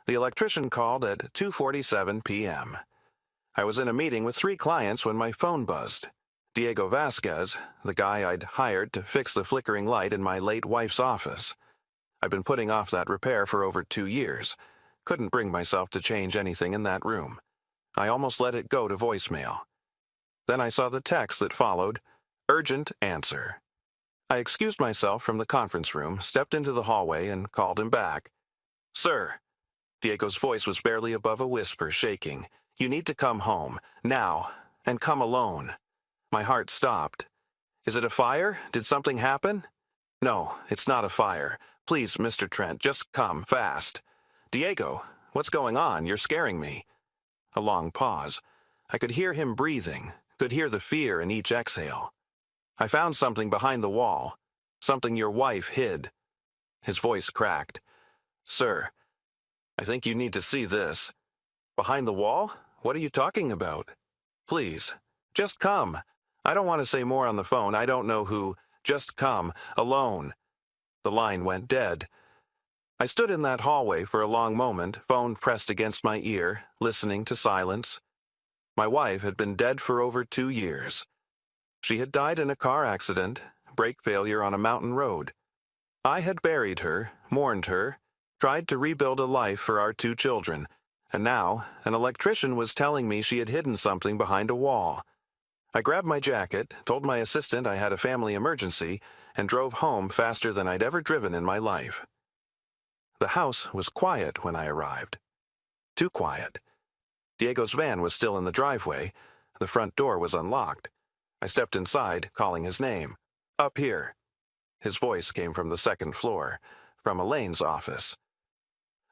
The electrician called at 2:47 p.m. I was in a meeting with 3 clients when my phone buzzed. Diego Vasquez, the guy I'd hired to fix the flickering light in my late wife's office. I'd been putting off that repair for over 2 years. Couldn't bring myself to change anything in that room. I almost let it go to voicemail. Then I saw the text that followed, "Urgent answer." I excused myself from the conference room, stepped into the hallway, and called him back. "Sir," Diego's voice was barely above a whisper, shaking. "You need to come home, now, and come alone." My heart stopped. "Is it a fire? Did something happen?" "No, it's not a fire. Please, Mr. Trent, just come, fast." "Diego, what's going on? You're scaring me." A long pause. I could hear him breathing, could hear the fear in each exhale. "I found something behind the wall, something your wife hid." His voice cracked. "Sir, I think you need to see this." "Behind the wall? What are you talking about?" "Please, just come. I don't want to say more on the phone. I don't know who. Just come, alone." The line went dead. I stood in that hallway for a long moment, phone pressed against my ear, listening to silence. My wife had been dead for over 2 years. She had died in a car accident, brake failure on a mountain road. I had buried her, mourned her, tried to rebuild a life for our 2 children, and now an electrician was telling me she had hidden something behind a wall. I grabbed my jacket, told my assistant I had a family emergency, and drove home faster than I'd ever driven in my life. The house was quiet when I arrived. Too quiet. Diego's van was still in the driveway. The front door was unlocked. I stepped inside, calling his name. "Up here." His voice came from the second floor, from Elaine's office.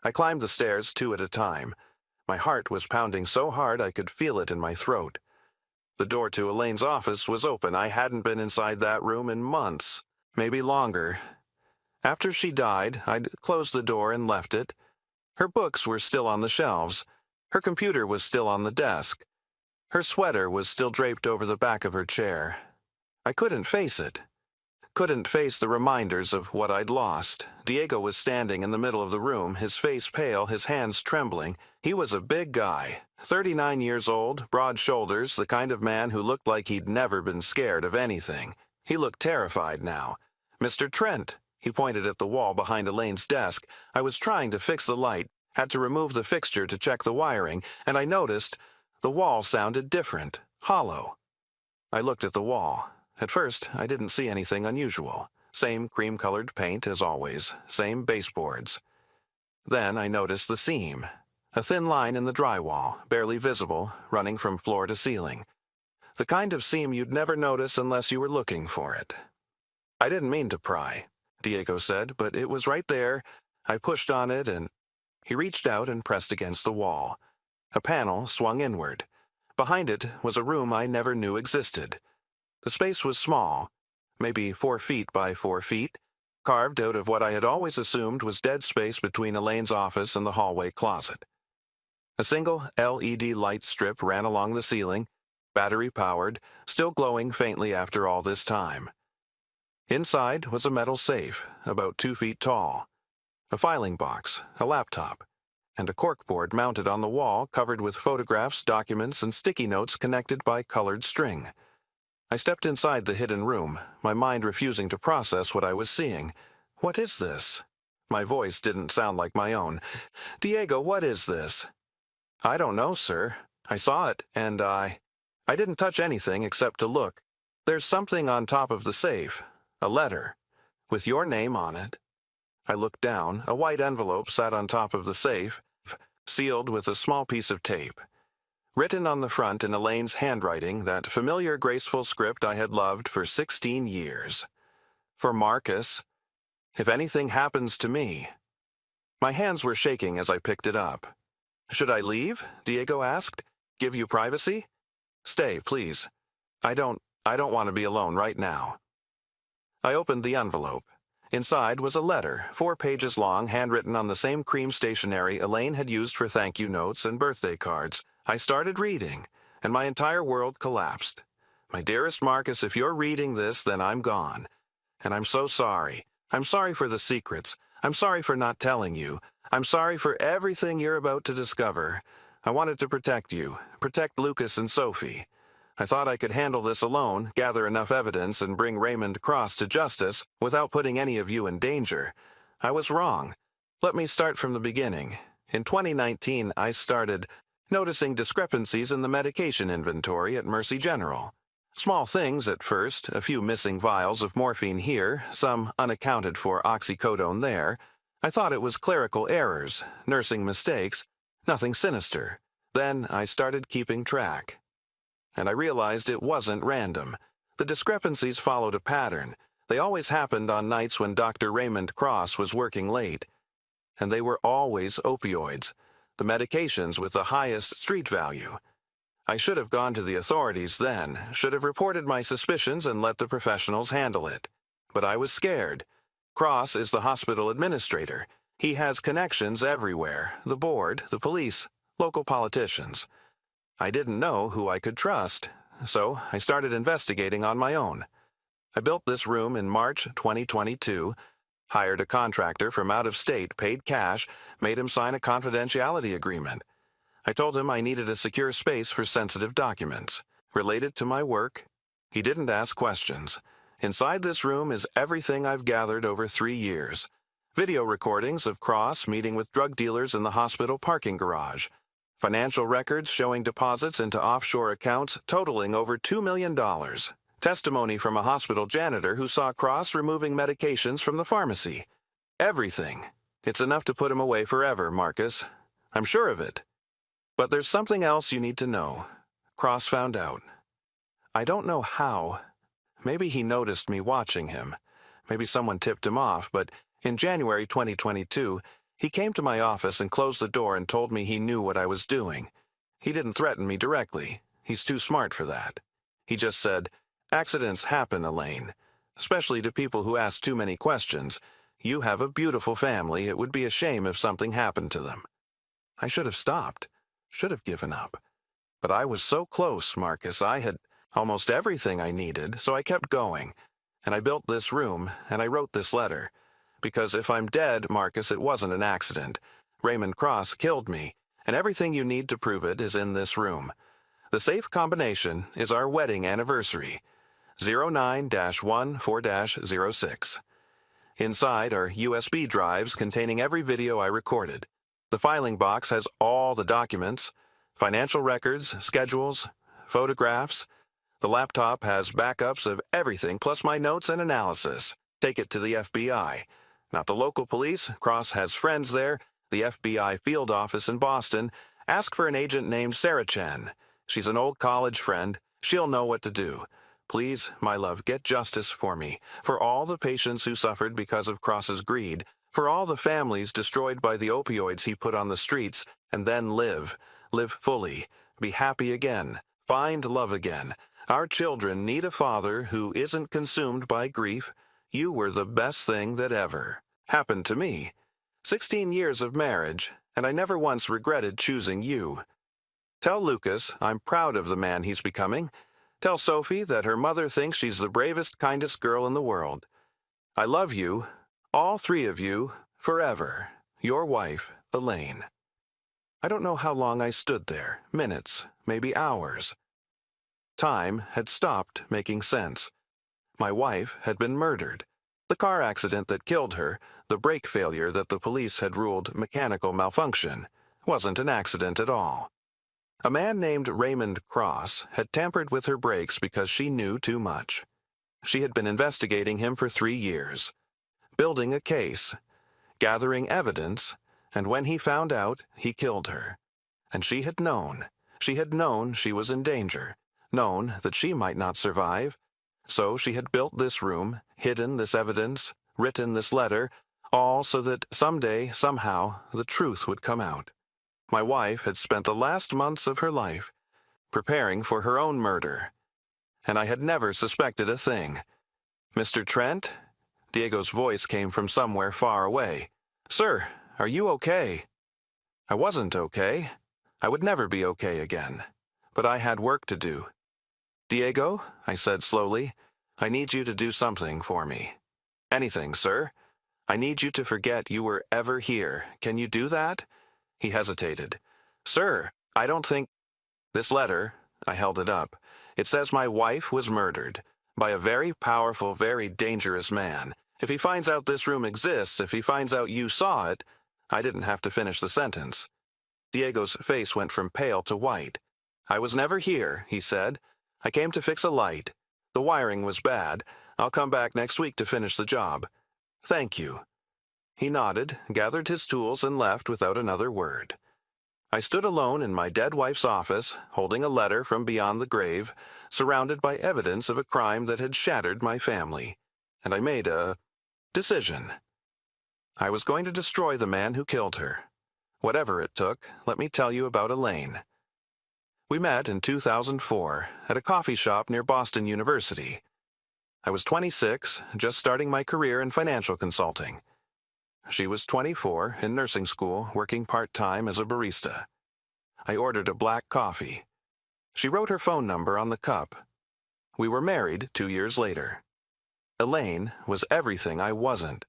I climbed the stairs 2 at a time. My heart was pounding so hard I could feel it in my throat. The door to Elaine's office was open. I hadn't been inside that room in months, maybe longer. After she died, I'd closed the door and left it. Her books were still on the shelves. Her computer was still on the desk. Her sweater was still draped over the back of her chair. I couldn't face it. Couldn't face the reminders of what I'd lost. Diego was standing in the middle of the room, his face pale, his hands trembling. He was a big guy, 39 years old, broad shoulders, the kind of man who looked like he'd never been scared of anything. He looked terrified now. "Mr. Trent," he pointed at the wall behind Elaine's desk. I was trying to fix the light, had to remove the fixture to check the wiring, and I noticed the wall sounded different, hollow. I looked at the wall. At first, I didn't see anything unusual. Same cream-colored paint as always, same baseboards. Then I noticed the seam. A thin line in the drywall, barely visible, running from floor to ceiling. The kind of seam you'd never notice unless you were looking for it. "I didn't mean to pry," Diego said, "but it was right there. I pushed on it and—" He reached out and pressed against the wall. A panel swung inward. Behind it was a room I never knew existed. The space was small, maybe 4 feet by 4 feet, carved out of what I had always assumed was dead space between Elaine's office and the hallway closet. A single LED light strip ran along the ceiling, battery-powered, still glowing faintly after all this time. Inside was a metal safe, about 2 feet tall, a filing box, a laptop, and a corkboard mounted on the wall covered with photographs, documents, and sticky notes connected by colored string. I stepped inside the hidden room, my mind refusing to process what I was seeing. "What is this?" My voice didn't sound like my own. "Diego, what is this?" "I don't know, sir. I saw it, and I didn't touch anything except to look. There's something on top of the safe, a letter, with your name on it." I looked down. A white envelope sat on top of the safe, sealed with a small piece of tape. Written on the front in Elaine's handwriting, that familiar graceful script I had loved for 16 years. "For Marcus. If anything happens to me." My hands were shaking as I picked it up. "Should I leave?" Diego asked. "Give you privacy?" "Stay, please. I don't want to be alone right now." I opened the envelope. Inside was a letter, 4 pages long, handwritten on the same cream stationery Elaine had used for thank-you notes and birthday cards. I started reading, and my entire world collapsed. "My dearest Marcus, if you're reading this, then I'm gone. And I'm so sorry. I'm sorry for the secrets. I'm sorry for not telling you. I'm sorry for everything you're about to discover. I wanted to protect you, protect Lucas and Sophie. I thought I could handle this alone, gather enough evidence, and bring Raymond Cross to justice without putting any of you in danger. I was wrong. Let me start from the beginning. In 2019, I started noticing discrepancies in the medication inventory at Mercy General. Small things at first, a few missing vials of morphine here, some unaccounted for oxycodone there. I thought it was clerical errors, nursing mistakes, nothing sinister. Then I started keeping track. And I realized it wasn't random. The discrepancies followed a pattern. They always happened on nights when Dr. Raymond Cross was working late. And they were always opioids, the medications with the highest street value. I should have gone to the authorities then, should have reported my suspicions and let the professionals handle it. But I was scared. Cross is the hospital administrator. He has connections everywhere, the board, the police, local politicians. I didn't know who I could trust, so I started investigating on my own. I built this room in March 2022, hired a contractor from out of state, paid cash, made him sign a confidentiality agreement. I told him I needed a secure space for sensitive documents. Related to my work, he didn't ask questions. Inside this room is everything I've gathered over 3 years. Video recordings of Cross meeting with drug dealers in the hospital parking garage. Financial records showing deposits into offshore accounts totaling over $2 million. Testimony from a hospital janitor who saw Cross removing medications from the pharmacy. Everything. It's enough to put him away forever, Marcus. I'm sure of it. But there's something else you need to know. Cross found out. I don't know how. Maybe he noticed me watching him. Maybe someone tipped him off, but in January 2022, he came to my office and closed the door and told me he knew what I was doing. He didn't threaten me directly. He's too smart for that. He just said, "Accidents happen, Elaine. Especially to people who ask too many questions. You have a beautiful family. It would be a shame if something happened to them." I should have stopped. Should have given up. But I was so close, Marcus. I had almost everything I needed, so I kept going. And I built this room, and I wrote this letter. Because if I'm dead, Marcus, it wasn't an accident. Raymond Cross killed me, and everything you need to prove it is in this room. The safe combination is our wedding anniversary, 09-14-06. Inside are USB drives containing every video I recorded. The filing box has all the documents, financial records, schedules, photographs. The laptop has backups of everything plus my notes and analysis. Take it to the FBI. Not the local police. Cross has friends there. The FBI field office in Boston. Ask for an agent named Sarah Chen. She's an old college friend. She'll know what to do. Please, my love, get justice for me, for all the patients who suffered because of Cross's greed, for all the families destroyed by the opioids he put on the streets, and then live fully, be happy again, find love again. Our children need a father who isn't consumed by grief. You were the best thing that ever happened to me. 16 years of marriage, and I never once regretted choosing you. Tell Lucas I'm proud of the man he's becoming. Tell Sophie that her mother thinks she's the bravest, kindest girl in the world. I love you, all 3 of you, forever. Your wife, Elaine. I don't know how long I stood there, minutes, maybe hours. Time had stopped making sense. My wife had been murdered. The car accident that killed her, the brake failure that the police had ruled mechanical malfunction, wasn't an accident at all. A man named Raymond Cross had tampered with her brakes because she knew too much. She had been investigating him for 3 years, building a case, gathering evidence, and when he found out, he killed her. And she had known she was in danger, known that she might not survive. So she had built this room, hidden this evidence, written this letter, all so that someday, somehow, the truth would come out. My wife had spent the last months of her life preparing for her own murder, and I had never suspected a thing. "Mr. Trent?" Diego's voice came from somewhere far away. "Sir, are you okay?" I wasn't okay. I would never be okay again. But I had work to do. "Diego," I said slowly, "I need you to do something for me." "Anything, sir." I need you to forget you were ever here. Can you do that? He hesitated. Sir, I don't think... This letter, I held it up. It says my wife was murdered by a very powerful, very dangerous man. If he finds out this room exists, if he finds out you saw it... I didn't have to finish the sentence. Diego's face went from pale to white. I was never here, he said. I came to fix a light. The wiring was bad. I'll come back next week to finish the job. Thank you. He nodded, gathered his tools, and left without another word. I stood alone in my dead wife's office, holding a letter from beyond the grave, surrounded by evidence of a crime that had shattered my family. And I made a decision. I was going to destroy the man who killed her. Whatever it took, let me tell you about Elaine. We met in 2004 at a coffee shop near Boston University. I was 26, just starting my career in financial consulting. She was 24, in nursing school, working part-time as a barista. I ordered a black coffee. She wrote her phone number on the cup. We were married 2 years later. Elaine was everything I wasn't.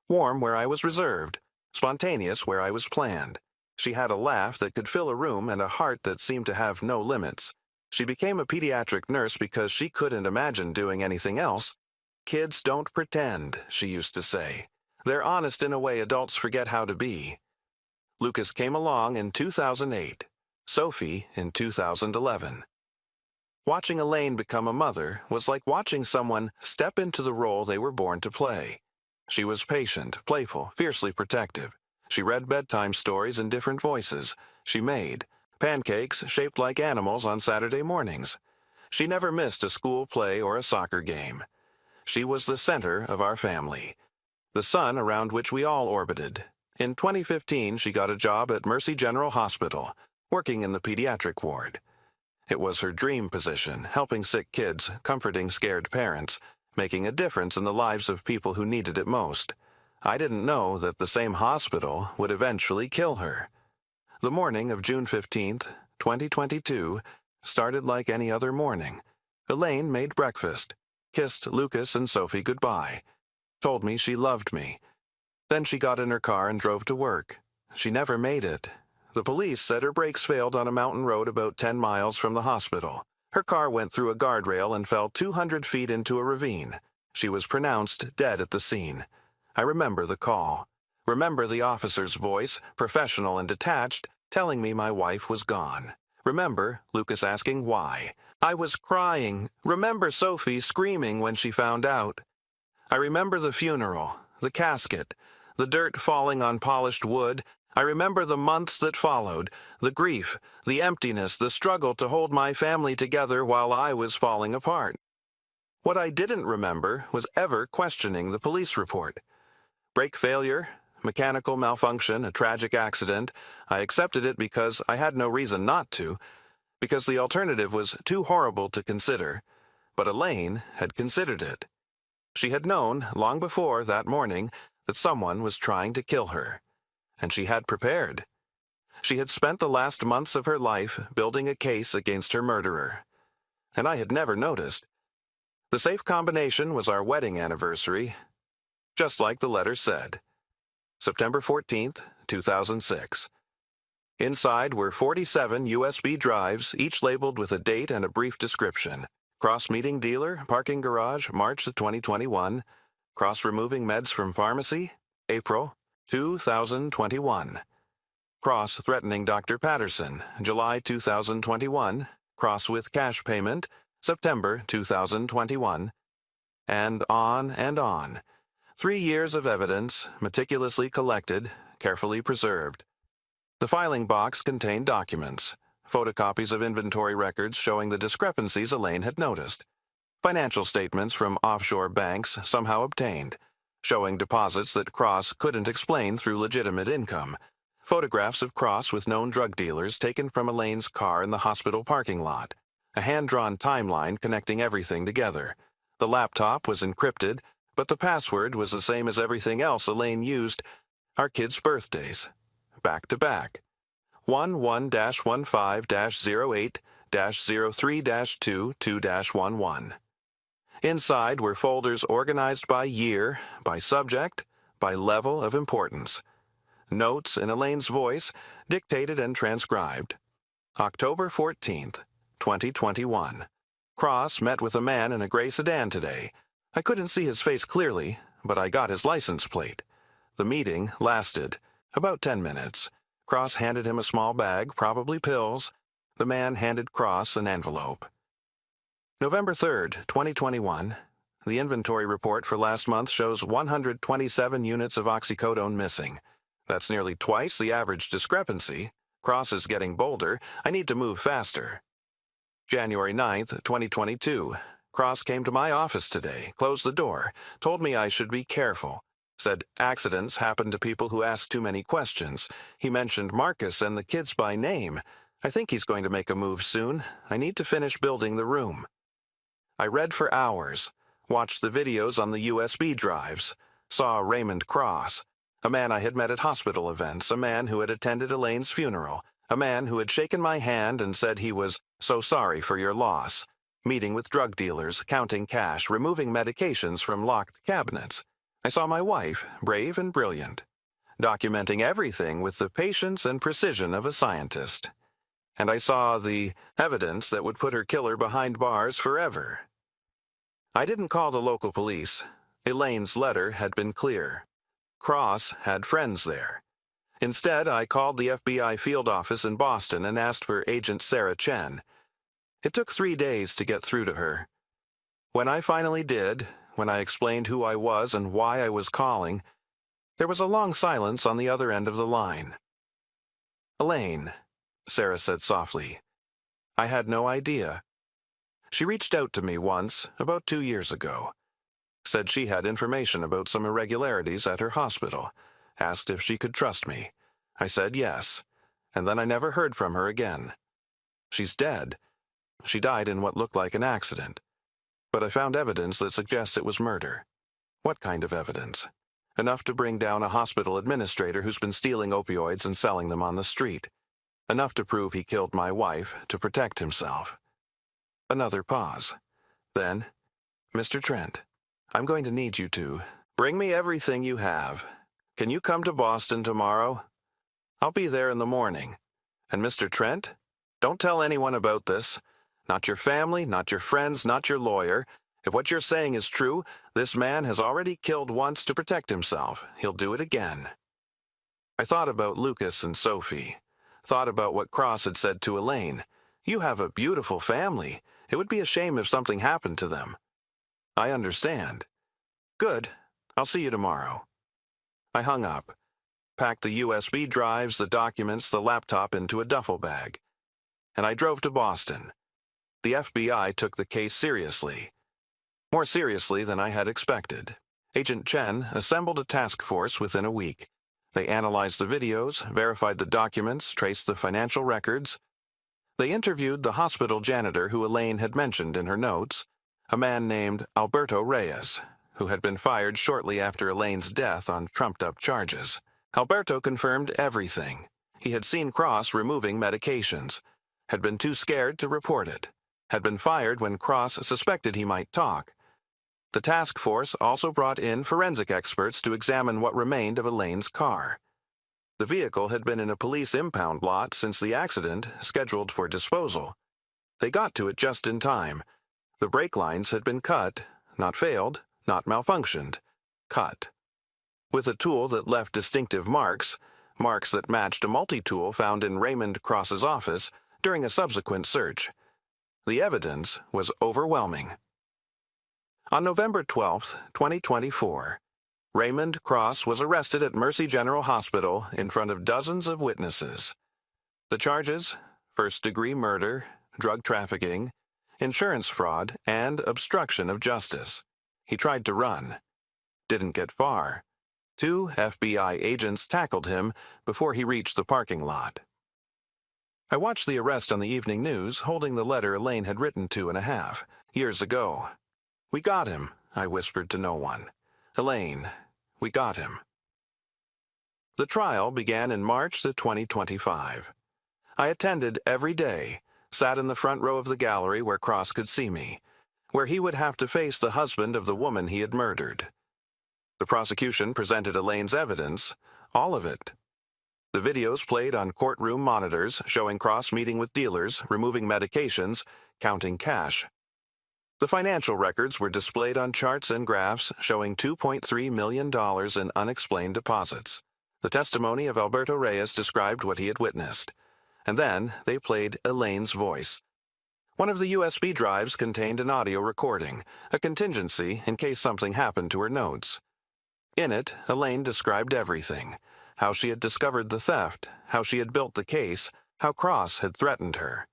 Warm where I was reserved, spontaneous where I was planned. She had a laugh that could fill a room and a heart that seemed to have no limits. She became a pediatric nurse because she couldn't imagine doing anything else. Kids don't pretend, she used to say. They're honest in a way adults forget how to be. Lucas came along in 2008, Sophie in 2011. Watching Elaine become a mother was like watching someone step into the role they were born to play. She was patient, playful, fiercely protective. She read bedtime stories in different voices. She made pancakes shaped like animals on Saturday mornings. She never missed a school play or a soccer game. She was the center of our family, the sun around which we all orbited. In 2015, she got a job at Mercy General Hospital, working in the pediatric ward. It was her dream position, helping sick kids, comforting scared parents, making a difference in the lives of people who needed it most. I didn't know that the same hospital would eventually kill her. The morning of June 15th, 2022, started like any other morning. Elaine made breakfast, kissed Lucas and Sophie goodbye, told me she loved me. Then she got in her car and drove to work. She never made it. The police said her brakes failed on a mountain road about 10 miles from the hospital. Her car went through a guardrail and fell 200 feet into a ravine. She was pronounced dead at the scene. I remember the call. Remember the officer's voice, professional and detached, telling me my wife was gone. Remember Lucas asking why. I was crying. Remember Sophie screaming when she found out. I remember the funeral, the casket, the dirt falling on polished wood. I remember the months that followed, the grief, the emptiness, the struggle to hold my family together while I was falling apart. What I didn't remember was ever questioning the police report. Brake failure, mechanical malfunction, a tragic accident. I accepted it because I had no reason not to, because the alternative was too horrible to consider. But Elaine had considered it. She had known, long before that morning, that someone was trying to kill her. And she had prepared. She had spent the last months of her life building a case against her murderer. And I had never noticed. The safe combination was our wedding anniversary, just like the letter said. September 14th, 2006. Inside were 47 USB drives, each labeled with a date and a brief description. Cross-meeting dealer, parking garage, March 2021. Cross-removing meds from pharmacy, April 2021. Cross-threatening Dr. Patterson, July 2021. Cross with cash payment, September 2021. And on and on. 3 years of evidence, meticulously collected, carefully preserved. The filing box contained documents, photocopies of inventory records showing the discrepancies Elaine had noticed, financial statements from offshore banks somehow obtained, showing deposits that Cross couldn't explain through legitimate income, photographs of Cross with known drug dealers taken from Elaine's car in the hospital parking lot, a hand-drawn timeline connecting everything together. The laptop was encrypted, but the password was the same as everything else Elaine used, our kids' birthdays, back to back. 11-15-08-03-2-11. Inside were folders organized by year, by subject, by level of importance. Notes in Elaine's voice, dictated and transcribed. October 14th, 2021. Cross met with a man in a gray sedan today. I couldn't see his face clearly, but I got his license plate. The meeting lasted about 10 minutes. Cross handed him a small bag, probably pills. The man handed Cross an envelope. November 3rd, 2021. The inventory report for last month shows 127 units of oxycodone missing. That's nearly twice the average discrepancy. Cross is getting bolder. I need to move faster. January 9th, 2022. Cross came to my office today, closed the door, told me I should be careful. Said accidents happen to people who ask too many questions. He mentioned Marcus and the kids by name. I think he's going to make a move soon. I need to finish building the room. I read for hours, watched the videos on the USB drives, saw Raymond Cross, a man I had met at hospital events, a man who had attended Elaine's funeral, a man who had shaken my hand and said he was so sorry for your loss, meeting with drug dealers, counting cash, removing medications from locked cabinets. I saw my wife, brave and brilliant, documenting everything with the patience and precision of a scientist. And I saw the evidence that would put her killer behind bars forever. I didn't call the local police. Elaine's letter had been clear. Cross had friends there. Instead, I called the FBI field office in Boston and asked for Agent Sarah Chen. It took 3 days to get through to her. When I finally did, when I explained who I was and why I was calling, there was a long silence on the other end of the line. "Elaine," Sarah said softly. I had no idea. She reached out to me once, about 2 years ago. Said she had information about some irregularities at her hospital. Asked if she could trust me. I said yes, and then I never heard from her again. She's dead. She died in what looked like an accident. But I found evidence that suggests it was murder. What kind of evidence? Enough to bring down a hospital administrator who's been stealing opioids and selling them on the street. Enough to prove he killed my wife to protect himself. Another pause. Then, "Mr. Trent, I'm going to need you to bring me everything you have. Can you come to Boston tomorrow? I'll be there in the morning. And Mr. Trent, don't tell anyone about this. Not your family, not your friends, not your lawyer. If what you're saying is true, this man has already killed once to protect himself. He'll do it again." I thought about Lucas and Sophie. Thought about what Cross had said to Elaine. "You have a beautiful family. It would be a shame if something happened to them." I understand. Good. I'll see you tomorrow. I hung up, packed the USB drives, the documents, the laptop into a duffel bag, and I drove to Boston. The FBI took the case seriously. More seriously than I had expected. Agent Chen assembled a task force within a week. They analyzed the videos, verified the documents, traced the financial records. They interviewed the hospital janitor who Elaine had mentioned in her notes, a man named Alberto Reyes, who had been fired shortly after Elaine's death on trumped-up charges. Alberto confirmed everything. He had seen Cross removing medications, had been too scared to report it, had been fired when Cross suspected he might talk. The task force also brought in forensic experts to examine what remained of Elaine's car. The vehicle had been in a police impound lot since the accident, scheduled for disposal. They got to it just in time. The brake lines had been cut, not failed, not malfunctioned, cut. With a tool that left distinctive marks, marks that matched a multi-tool found in Raymond Cross's office during a subsequent search. The evidence was overwhelming. On November 12, 2024, Raymond Cross was arrested at Mercy General Hospital in front of dozens of witnesses. The charges: first-degree murder, drug trafficking, insurance fraud, and obstruction of justice. He tried to run. Didn't get far. 2 FBI agents tackled him before he reached the parking lot. I watched the arrest on the evening news, holding the letter Elaine had written 2.5 years ago. "We got him," I whispered to no one. "Elaine, we got him." The trial began in March 2025. I attended every day, sat in the front row of the gallery where Cross could see me, where he would have to face the husband of the woman he had murdered. The prosecution presented Elaine's evidence, all of it. The videos played on courtroom monitors showing Cross meeting with dealers, removing medications, counting cash. The financial records were displayed on charts and graphs showing $2.3 million in unexplained deposits. The testimony of Alberto Reyes described what he had witnessed. And then they played Elaine's voice. One of the USB drives contained an audio recording, a contingency in case something happened to her notes. In it, Elaine described everything: how she had discovered the theft, how she had built the case, how Cross had threatened her.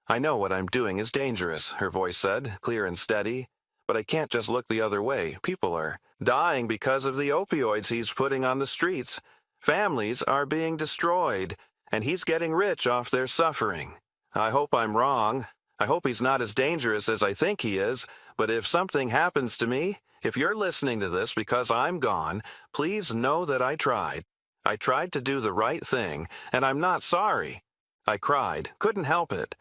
"I know what I'm doing is dangerous," her voice said, clear and steady, "but I can't just look the other way. People are dying because of the opioids he's putting on the streets. Families are being destroyed, and he's getting rich off their suffering. I hope I'm wrong. I hope he's not as dangerous as I think he is, but if something happens to me, if you're listening to this because I'm gone, please know that I tried. I tried to do the right thing, and I'm not sorry. I cried, couldn't help it.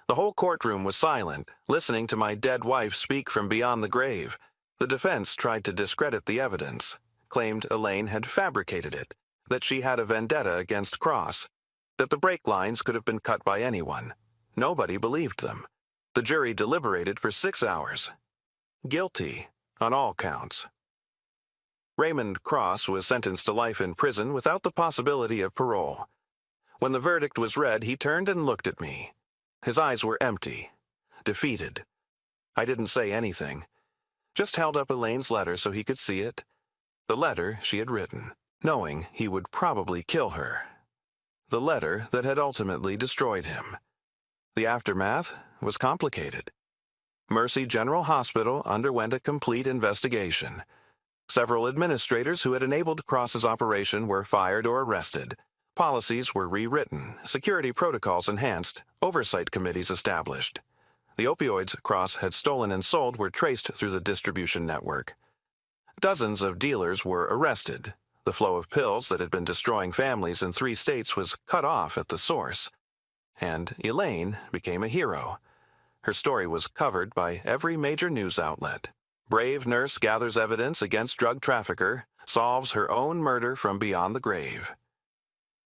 The whole courtroom was silent, listening to my dead wife speak from beyond the grave. The defense tried to discredit the evidence, claimed Elaine had fabricated it, that she had a vendetta against Cross, that the brake lines could have been cut by anyone. Nobody believed them. The jury deliberated for 6 hours. Guilty on all counts. Raymond Cross was sentenced to life in prison without the possibility of parole. When the verdict was read, he turned and looked at me. His eyes were empty, defeated. I didn't say anything, just held up Elaine's letter so he could see it. The letter she had written, knowing he would probably kill her. The letter that had ultimately destroyed him. The aftermath was complicated. Mercy General Hospital underwent a complete investigation. Several administrators who had enabled Cross's operation were fired or arrested. Policies were rewritten, security protocols enhanced, oversight committees established. The opioids Cross had stolen and sold were traced through the distribution network. Dozens of dealers were arrested. The flow of pills that had been destroying families in 3 states was cut off at the source. And Elaine became a hero. Her story was covered by every major news outlet. Brave nurse gathers evidence against drug trafficker, solves her own murder from beyond the grave.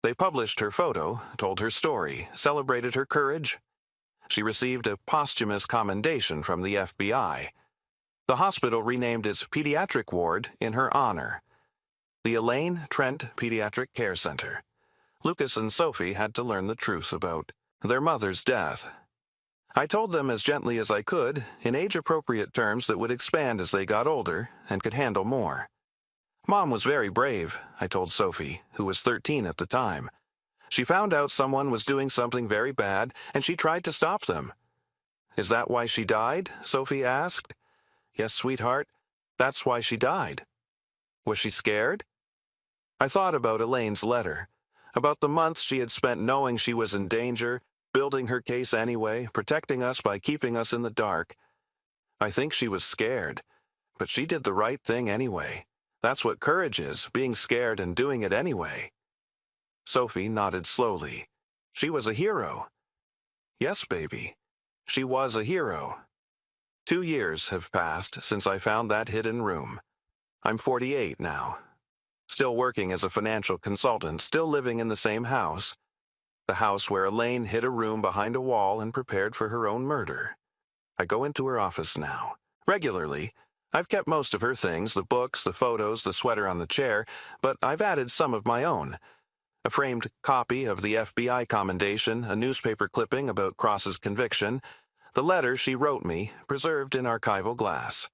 They published her photo, told her story, celebrated her courage. She received a posthumous commendation from the FBI. The hospital renamed its pediatric ward in her honor. The Elaine Trent Pediatric Care Center. Lucas and Sophie had to learn the truth about their mother's death. I told them as gently as I could, in age-appropriate terms that would expand as they got older and could handle more. Mom was very brave, I told Sophie, who was 13 at the time. She found out someone was doing something very bad, and she tried to stop them. "Is that why she died?" Sophie asked. "Yes, sweetheart, that's why she died." "Was she scared?" I thought about Elaine's letter, about the months she had spent knowing she was in danger, building her case anyway, protecting us by keeping us in the dark. I think she was scared, but she did the right thing anyway. That's what courage is, being scared and doing it anyway. Sophie nodded slowly. She was a hero. Yes, baby, she was a hero. 2 years have passed since I found that hidden room. I'm 48 now. Still working as a financial consultant, still living in the same house. The house where Elaine hid a room behind a wall and prepared for her own murder. I go into her office now, regularly. I've kept most of her things, the books, the photos, the sweater on the chair, but I've added some of my own. A framed copy of the FBI commendation, a newspaper clipping about Cross's conviction, the letter she wrote me, preserved in archival glass.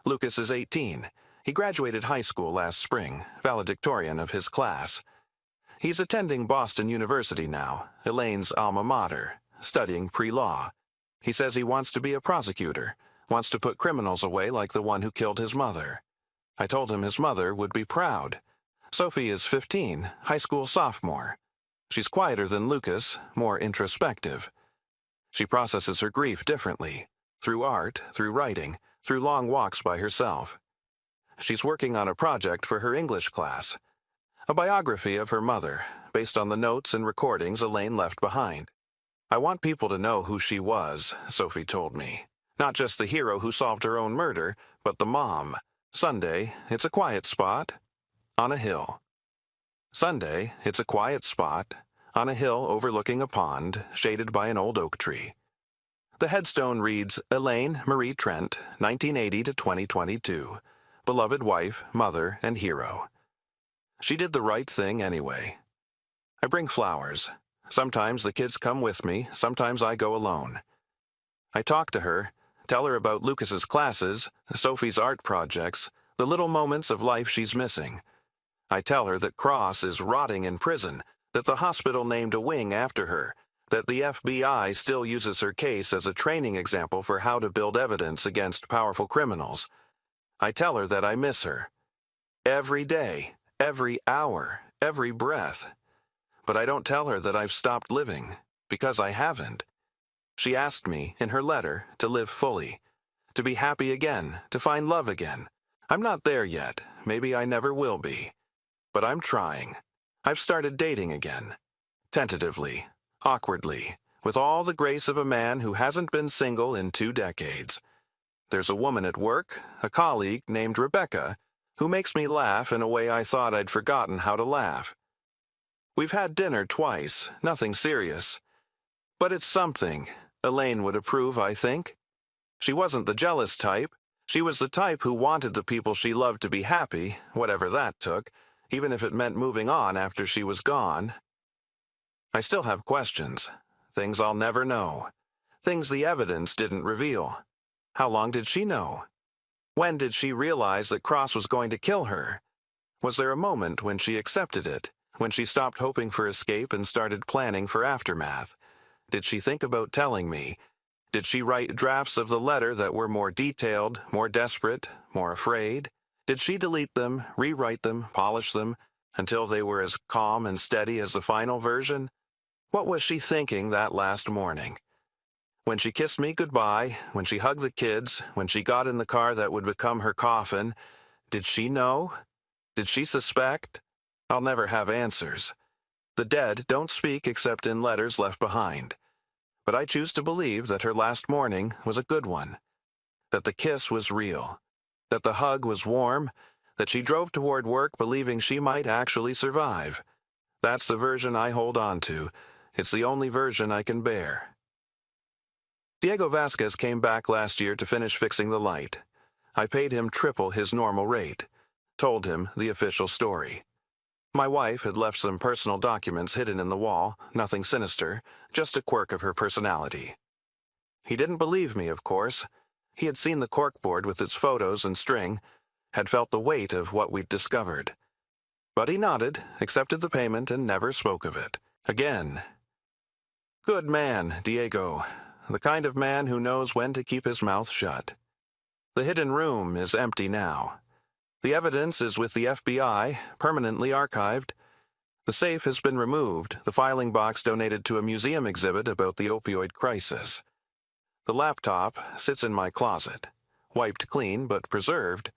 Lucas is 18. He graduated high school last spring, valedictorian of his class. He's attending Boston University now, Elaine's alma mater, studying pre-law. He says he wants to be a prosecutor, wants to put criminals away like the one who killed his mother. I told him his mother would be proud. Sophie is 15, high school sophomore. She's quieter than Lucas, more introspective. She processes her grief differently, through art, through writing, through long walks by herself. She's working on a project for her English class, a biography of her mother, based on the notes and recordings Elaine left behind. I want people to know who she was, Sophie told me. Not just the hero who solved her own murder, but the mom. Sunday, it's a quiet spot on a hill. Sunday, it's a quiet spot on a hill overlooking a pond shaded by an old oak tree. The headstone reads, Elaine Marie Trent, 1980 to 2022. Beloved wife, mother, and hero. She did the right thing anyway. I bring flowers. Sometimes the kids come with me, sometimes I go alone. I talk to her, tell her about Lucas's classes, Sophie's art projects, the little moments of life she's missing. I tell her that Cross is rotting in prison, that the hospital named a wing after her, that the FBI still uses her case as a training example for how to build evidence against powerful criminals. I tell her that I miss her. Every day, every hour, every breath. But I don't tell her that I've stopped living, because I haven't. She asked me, in her letter, to live fully, to be happy again, to find love again. I'm not there yet, maybe I never will be. But I'm trying. I've started dating again. Tentatively, awkwardly, with all the grace of a man who hasn't been single in 2 decades. There's a woman at work, a colleague named Rebecca, who makes me laugh in a way I thought I'd forgotten how to laugh. We've had dinner twice, nothing serious. But it's something. Elaine would approve, I think. She wasn't the jealous type. She was the type who wanted the people she loved to be happy, whatever that took, even if it meant moving on after she was gone. I still have questions. Things I'll never know. Things the evidence didn't reveal. How long did she know? When did she realize that Cross was going to kill her? Was there a moment when she accepted it, when she stopped hoping for escape and started planning for aftermath? Did she think about telling me? Did she write drafts of the letter that were more detailed, more desperate, more afraid? Did she delete them, rewrite them, polish them, until they were as calm and steady as the final version? What was she thinking that last morning? When she kissed me goodbye, when she hugged the kids, when she got in the car that would become her coffin, did she know? Did she suspect? I'll never have answers. The dead don't speak except in letters left behind. But I choose to believe that her last morning was a good one. That the kiss was real. That the hug was warm. That she drove toward work believing she might actually survive. That's the version I hold on to. It's the only version I can bear. Diego Vasquez came back last year to finish fixing the light. I paid him triple his normal rate. Told him the official story. My wife had left some personal documents hidden in the wall, nothing sinister, just a quirk of her personality. He didn't believe me, of course. He had seen the corkboard with its photos and string, had felt the weight of what we'd discovered. But he nodded, accepted the payment, and never spoke of it. Again. Good man, Diego. The kind of man who knows when to keep his mouth shut. The hidden room is empty now. The evidence is with the FBI, permanently archived. The safe has been removed, the filing box donated to a museum exhibit about the opioid crisis. The laptop sits in my closet, wiped clean but preserved.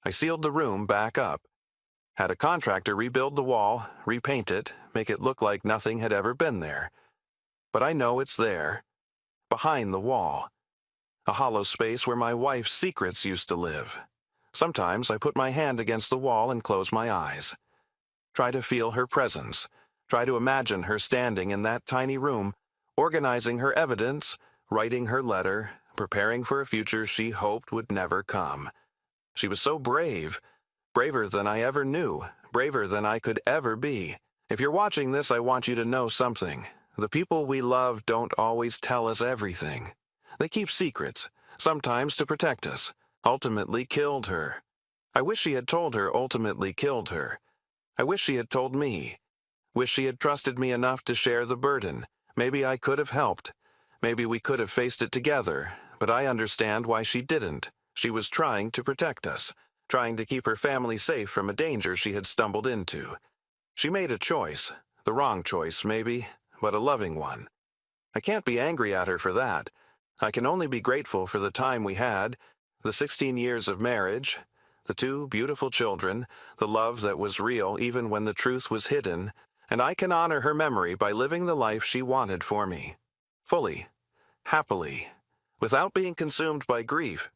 I sealed the room back up. Had a contractor rebuild the wall, repaint it, make it look like nothing had ever been there. But I know it's there, behind the wall. A hollow space where my wife's secrets used to live. Sometimes I put my hand against the wall and close my eyes. Try to feel her presence. Try to imagine her standing in that tiny room, organizing her evidence, writing her letter, preparing for a future she hoped would never come. She was so brave, braver than I ever knew, braver than I could ever be. If you're watching this, I want you to know something. The people we love don't always tell us everything. They keep secrets, sometimes to protect us. Ultimately killed her. I wish she had told her ultimately killed her. I wish she had told me. Wish she had trusted me enough to share the burden. Maybe I could have helped. Maybe we could have faced it together, but I understand why she didn't. She was trying to protect us, trying to keep her family safe from a danger she had stumbled into. She made a choice, the wrong choice maybe, but a loving one. I can't be angry at her for that. I can only be grateful for the time we had, the 16 years of marriage, the 2 beautiful children, the love that was real even when the truth was hidden, and I can honor her memory by living the life she wanted for me. Fully, happily, without being consumed by grief.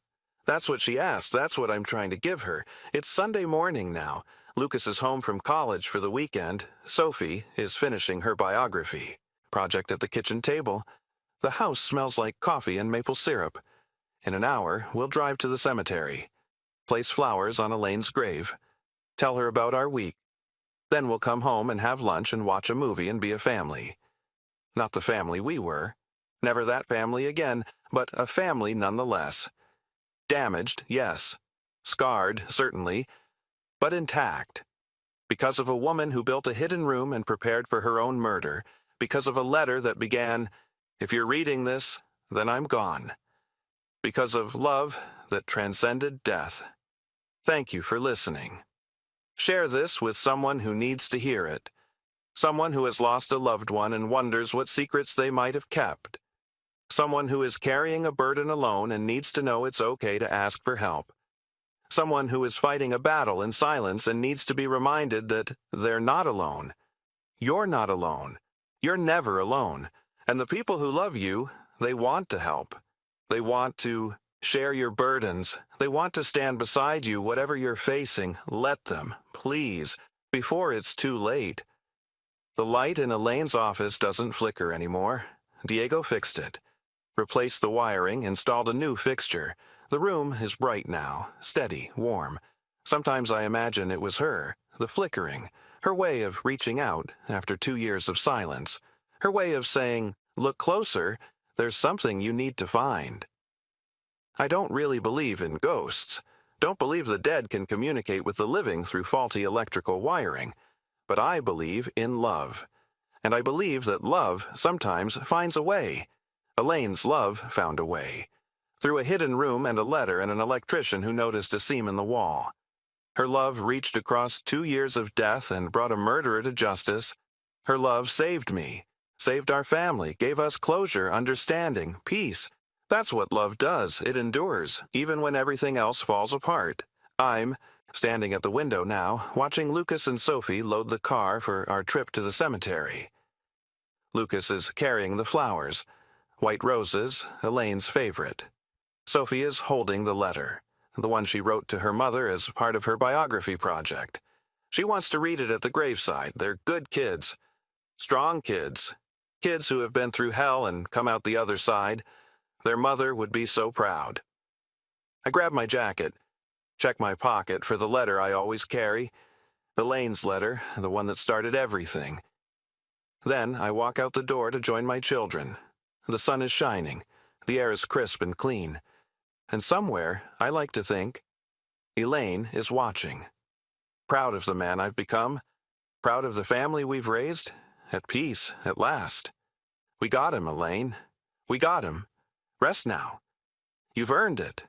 That's what she asked. That's what I'm trying to give her. It's Sunday morning now. Lucas is home from college for the weekend. Sophie is finishing her biography project at the kitchen table. The house smells like coffee and maple syrup. In an hour, we'll drive to the cemetery, place flowers on Elaine's grave, tell her about our week. Then we'll come home and have lunch and watch a movie and be a family. Not the family we were. Never that family again, but a family nonetheless. Damaged, yes. Scarred, certainly, but intact. Because of a woman who built a hidden room and prepared for her own murder. Because of a letter that began, "If you're reading this, then I'm gone." Because of love that transcended death. Thank you for listening. Share this with someone who needs to hear it. Someone who has lost a loved one and wonders what secrets they might have kept. Someone who is carrying a burden alone and needs to know it's okay to ask for help. Someone who is fighting a battle in silence and needs to be reminded that they're not alone. You're not alone. You're never alone. And the people who love you, they want to help. They want to share your burdens. They want to stand beside you, whatever you're facing. Let them, please, before it's too late. The light in Elaine's office doesn't flicker anymore. Diego fixed it. Replaced the wiring, installed a new fixture. The room is bright now, steady, warm. Sometimes I imagine it was her, the flickering, her way of reaching out after 2 years of silence, her way of saying, "Look closer, there's something you need to find." I don't really believe in ghosts. Don't believe the dead can communicate with the living through faulty electrical wiring. But I believe in love. And I believe that love sometimes finds a way. Elaine's love found a way. Through a hidden room and a letter and an electrician who noticed a seam in the wall. Her love reached across 2 years of death and brought a murderer to justice. Her love saved me, saved our family, gave us closure, understanding, peace. That's what love does. It endures, even when everything else falls apart. I'm standing at the window now, watching Lucas and Sophie load the car for our trip to the cemetery. Lucas is carrying the flowers. White roses, Elaine's favorite. Sophie is holding the letter, the one she wrote to her mother as part of her biography project. She wants to read it at the graveside. They're good kids. Strong kids. Kids who have been through hell and come out the other side. Their mother would be so proud. I grab my jacket, check my pocket for the letter I always carry. Elaine's letter, the one that started everything. Then I walk out the door to join my children. The sun is shining. The air is crisp and clean. And somewhere, I like to think, Elaine is watching. Proud of the man I've become. Proud of the family we've raised. At peace, at last. We got him, Elaine. We got him. Rest now. You've earned it.